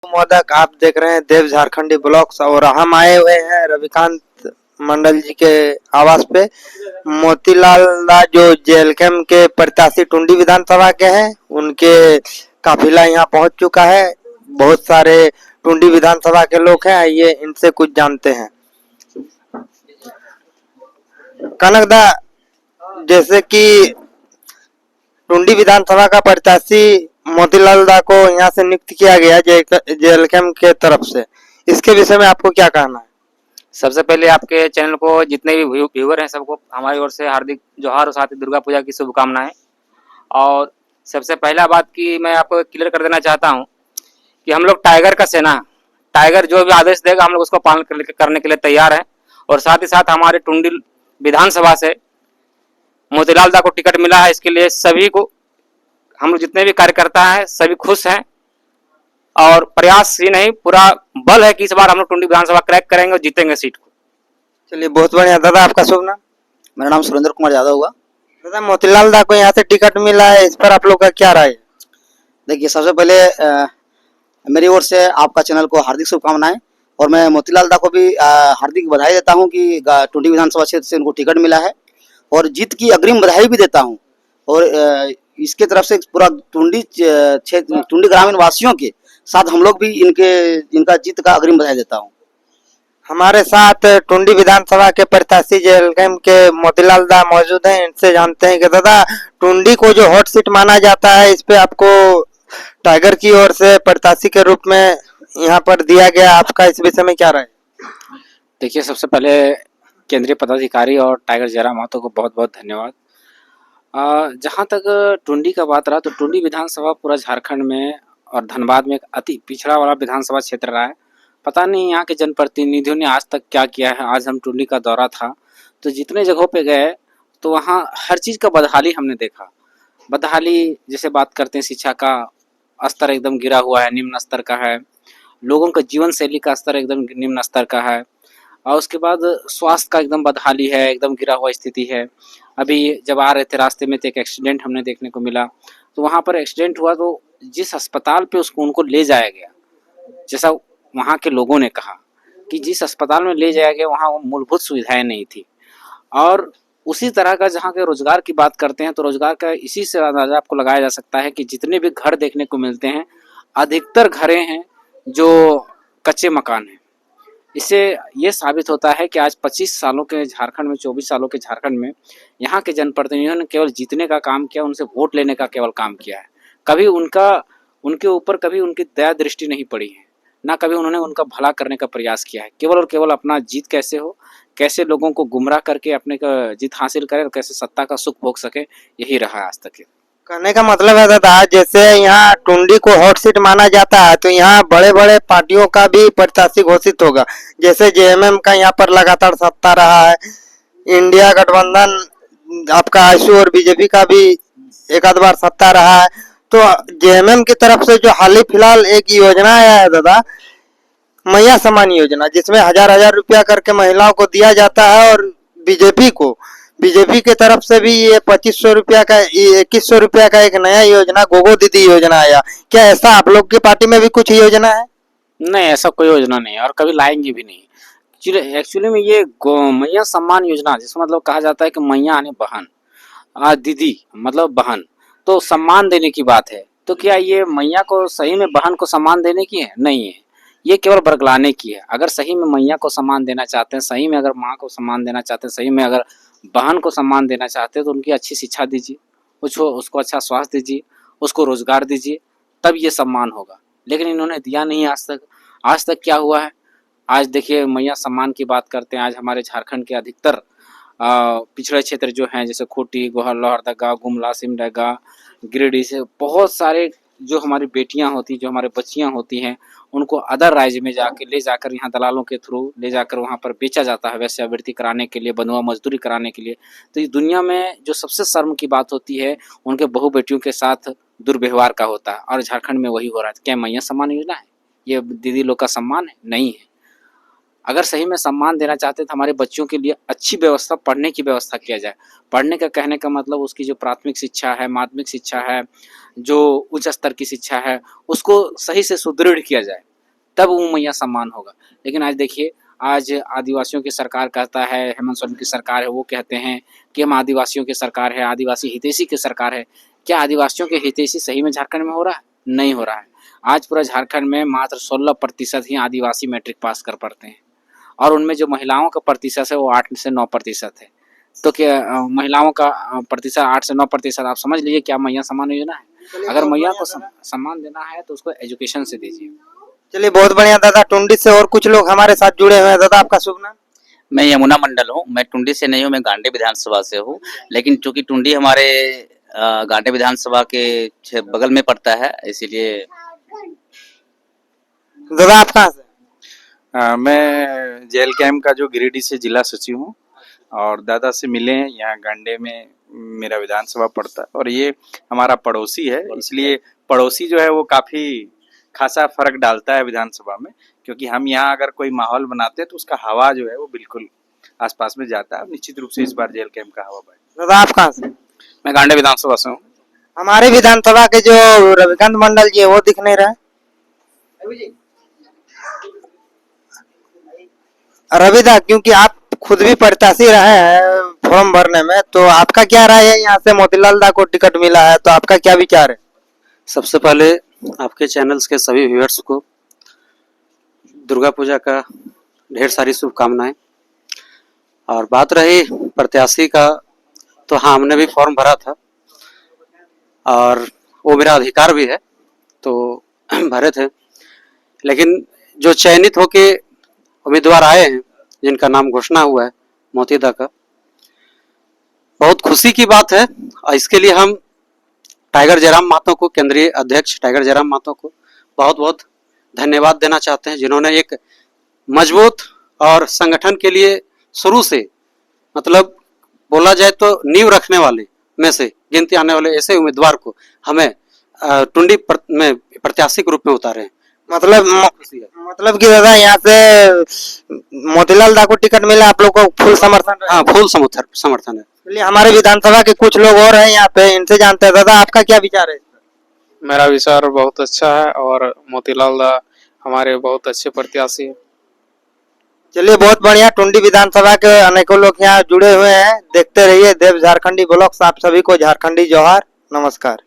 मोदक आप देख रहे हैं देव झारखंडी ब्लॉग्स और हम आए हुए हैं रविकांत मंडल जी के आवास पे। मोतीलाल दा जो जेएलकेम के प्रत्याशी टुंडी विधानसभा के हैं, उनके काफिला यहाँ पहुंच चुका है। बहुत सारे टुंडी विधानसभा के लोग हैं, आइए इनसे कुछ जानते हैं। कनक दा, जैसे कि टुंडी विधानसभा का प्रत्याशी मोतीलाल दा को यहाँ से नियुक्त किया गया जेएलकेम के तरफ से, इसके विषय में आपको क्या कहना है? सबसे पहले आपके चैनल को जितने भी व्यूअर हैं सबको हमारी ओर से हार्दिक जोहार और साथ ही दुर्गा पूजा की शुभकामनाएं। और सबसे पहला बात की मैं आपको क्लियर कर देना चाहता हूं कि हम लोग टाइगर का सेना, टाइगर जो भी आदेश देगा हम लोग उसको पालन करने के लिए तैयार हैं। और साथ ही साथ हमारे टुंडी विधानसभा से मोतीलाल दा को टिकट मिला है, इसके लिए सभी को हम लोग जितने भी कार्यकर्ता हैं सभी खुश हैं और प्रयास ही नहीं पूरा बल है कि इस बार हम लोग टुंडी विधानसभा क्रैक करेंगे और जीतेंगे सीट को। चलिए, बहुत बढ़िया। दादा, आपका शुभ नाम? मेरा नाम सुरेंद्र कुमार यादव हुआ। दादा, मोतीलाल दा को यहाँ से टिकट मिला है, इस पर आप लोग का क्या राय है? देखिए, सबसे पहले मेरी ओर से आपका चैनल को हार्दिक शुभकामनाएं और मैं मोतीलाल दा को भी हार्दिक बधाई देता हूं कि टुंडी विधानसभा क्षेत्र से उनको टिकट मिला है और जीत की अग्रिम बधाई भी देता हूं। और इसके तरफ से पूरा टुंडी क्षेत्र, टुंडी ग्रामीण वासियों के साथ हम लोग भी इनका जीत का अग्रिम बधाई देता हूं। हमारे साथ टुंडी विधानसभा के प्रत्याशी जेएलकेम के मोतीलाल दा मौजूद हैं, इनसे जानते हैं कि दादा, टुंडी को जो हॉट सीट माना जाता है, इस पे आपको टाइगर की ओर से प्रत्याशी के रूप में यहाँ पर दिया गया, आपका इस विषय में क्या राय? देखिए, सबसे पहले केंद्रीय पदाधिकारी और टाइगर जयराम महतो को बहुत बहुत धन्यवाद। जहाँ तक टुंडी का बात रहा तो टुंडी विधानसभा पूरा झारखंड में और धनबाद में एक अति पिछड़ा वाला विधानसभा क्षेत्र रहा है। पता नहीं यहाँ के जनप्रतिनिधियों ने आज तक क्या किया है। आज हम टुंडी का दौरा था तो जितने जगहों पे गए तो वहाँ हर चीज़ का बदहाली हमने देखा। बदहाली जैसे बात करते हैं, शिक्षा का स्तर एकदम गिरा हुआ है, निम्न स्तर का है। लोगों का जीवन शैली का स्तर एकदम निम्न स्तर का है। और उसके बाद स्वास्थ्य का एकदम बदहाली है, एकदम गिरा हुआ स्थिति है। अभी जब आ रहे थे रास्ते में तो एक एक्सीडेंट हमने देखने को मिला। तो वहाँ पर एक्सीडेंट हुआ तो जिस अस्पताल पे उनको ले जाया गया, जैसा वहाँ के लोगों ने कहा कि जिस अस्पताल में ले जाया गया वहाँ मूलभूत सुविधाएं नहीं थी। और उसी तरह का जहाँ के रोजगार की बात करते हैं तो रोजगार का इसी से अंदाजा आपको लगाया जा सकता है कि जितने भी घर देखने को मिलते हैं अधिकतर घरें हैं जो कच्चे मकान हैं। इससे ये साबित होता है कि आज 25 सालों के झारखंड में, 24 सालों के झारखंड में यहाँ के जनप्रतिनिधियों ने केवल जीतने का काम किया, उनसे वोट लेने का केवल काम किया है। कभी उनके ऊपर कभी उनकी दया दृष्टि नहीं पड़ी है, ना कभी उन्होंने उनका भला करने का प्रयास किया है। केवल और केवल अपना जीत कैसे हो, कैसे लोगों को गुमराह करके अपने का जीत हासिल करे और कैसे सत्ता का सुख भोग सके, यही रहा आज तक। कहने का मतलब है दादा, जैसे यहाँ टुंडी को हॉट सीट माना जाता है तो यहाँ बड़े बड़े पार्टियों का भी प्रत्याशी घोषित होगा। जैसे जेएमएम का यहाँ पर लगातार सत्ता रहा है, इंडिया गठबंधन आपका आईसू और बीजेपी का भी एक आध बार सत्ता रहा है। तो जेएमएम की तरफ से जो हाल ही फिलहाल एक योजना आया है दादा, मैया सम्मान योजना, जिसमें 1000 रुपया करके महिलाओं को दिया जाता है। और बीजेपी की तरफ से भी ये 2500 रुपया का, 2100 रुपया का एक नया योजना गोगो दीदी योजना आया। क्या ऐसा आप लोग की पार्टी में भी कुछ योजना है? नहीं, ऐसा कोई योजना नहीं है और कभी लाएंगे भी नहीं। एक्चुअली में ये मैया सम्मान योजना, जिसमें मतलब कहा जाता है कि मैया यानी बहन, दीदी मतलब बहन, तो सम्मान देने की बात है। तो क्या ये मैया को सही में बहन को सम्मान देने की है? नहीं है, ये केवल बरगलाने की है। अगर सही में मैया को सम्मान देना चाहते हैं, सही में अगर माँ को सम्मान देना चाहते हैं, सही में अगर बहन को सम्मान देना चाहते हैं तो उनकी अच्छी शिक्षा दीजिए, उसको अच्छा स्वास्थ्य दीजिए, उसको रोजगार दीजिए, तब ये सम्मान होगा। लेकिन इन्होंने दिया नहीं आज तक। आज तक क्या हुआ है? आज देखिए, मैया सम्मान की बात करते हैं। आज हमारे झारखंड के अधिकतर पिछड़े क्षेत्र जो हैं, जैसे खूंटी, गोहर, लोहरदगा, गुमला, सिमडेगा, गिरिडीह से बहुत सारे जो हमारी बेटियां होती, जो हमारे बच्चियां होती हैं, उनको अदर राज्य में ले जाकर यहाँ दलालों के थ्रू ले जाकर वहाँ पर बेचा जाता है वैश्यावृत्ति कराने के लिए, बंधुआ मजदूरी कराने के लिए। तो इस दुनिया में जो सबसे शर्म की बात होती है उनके बहू बेटियों के साथ दुर्व्यवहार का होता है, और झारखंड में वही हो रहा है। क्या मैया सम्मान योजना है? ये दीदी लोग का सम्मान है? नहीं है। अगर सही में सम्मान देना चाहते तो हमारे बच्चों के लिए अच्छी व्यवस्था, पढ़ने की व्यवस्था किया जाए। पढ़ने का कहने का मतलब उसकी जो प्राथमिक शिक्षा है, माध्यमिक शिक्षा है, जो उच्च स्तर की शिक्षा है, उसको सही से सुदृढ़ किया जाए। तब वो मैया सम्मान होगा। लेकिन आज देखिए, आज आदिवासियों की सरकार कहता है, हेमंत सोरेन की सरकार है, वो कहते हैं कि हम आदिवासियों की सरकार है, आदिवासी हितैषी की सरकार है। क्या आदिवासियों के हितैषी सही में झारखंड में हो रहा है? नहीं हो रहा है। आज पूरा झारखंड में मात्र 16% ही आदिवासी मैट्रिक पास कर पाते हैं, और उनमें जो महिलाओं का प्रतिशत है वो 8 से 9% है। तो क्या महिलाओं का प्रतिशत 8 से 9%, आप समझ लीजिए क्या मैया सम्मान योजना है। अगर मैया को सम्मान देना है तो उसको एजुकेशन से दीजिए। चलिए बहुत बढ़िया दादा। टुंडी से और कुछ लोग हमारे साथ जुड़े हुए हैं। दादा आपका शुभ नाम? मैं यमुना मंडल हूँ। मैं टुंडी से नहीं हूँ, मैं गांडे विधानसभा से हूँ। लेकिन चूंकि टुंडी हमारे गांडे विधानसभा के बगल में पड़ता है, इसीलिए। दादा आप कहाँ से? मैं जेल कैंप का जो गिरिडीह से जिला सचिव हूँ, और दादा से मिले हैं। यहाँ गांडे में मेरा विधानसभा पड़ता है और ये हमारा पड़ोसी है, इसलिए पड़ोसी जो है वो काफी खासा फर्क डालता है विधानसभा में, क्योंकि हम यहाँ अगर कोई माहौल बनाते हैं तो उसका हवा जो है वो बिल्कुल आसपास में जाता है। निश्चित रूप से इस बार जेल कैंप का हवा बढ़ेगा। दादा आप कहाँ से? मैं गांडे विधानसभा से हूँ। हमारे विधानसभा के जो रविकांत मंडल जी है वो दिख नहीं रहा है। रविदा, क्योंकि आप खुद भी प्रत्याशी रहे हैं फॉर्म भरने में, तो आपका क्या राय है? यहाँ से मोतीलाल दा को टिकट मिला है, तो आपका क्या विचार है? सबसे पहले आपके चैनल्स के सभी व्यूअर्स को दुर्गा पूजा का ढेर सारी शुभकामनाएं। और बात रही प्रत्याशी का, तो हाँ हमने भी फॉर्म भरा था और वो मेरा अधिकार भी है, तो भरे थे। लेकिन जो चयनित होके उम्मीदवार आए हैं, जिनका नाम घोषणा हुआ है मोतीदा का, बहुत खुशी की बात है। और इसके लिए हम टाइगर जयराम महतो को, केंद्रीय अध्यक्ष टाइगर जयराम महतो को बहुत बहुत धन्यवाद देना चाहते हैं, जिन्होंने एक मजबूत और संगठन के लिए शुरू से, मतलब बोला जाए तो नींव रखने वाले में से गिनती आने वाले ऐसे उम्मीदवार को हमें टुंडी में प्रत्याशी के रूप में उतारे हैं। मतलब कि दादा यहाँ से मोतीलाल दा को टिकट मिला, आप लोग को फुल समर्थन? हाँ, फुल समर्थन है। चलिए, हमारे विधानसभा के कुछ लोग और हैं यहाँ पे, इनसे जानते हैं। दादा आपका क्या विचार है? मेरा विचार बहुत अच्छा है और मोतीलाल दा हमारे बहुत अच्छे प्रत्याशी हैं। चलिए बहुत बढ़िया। टुंडी विधानसभा के अनेकों लोग यहाँ जुड़े हुए हैं। देखते रहिए देव झारखंडी ब्लॉग्स। आप सभी को झारखंडी जोहार, नमस्कार।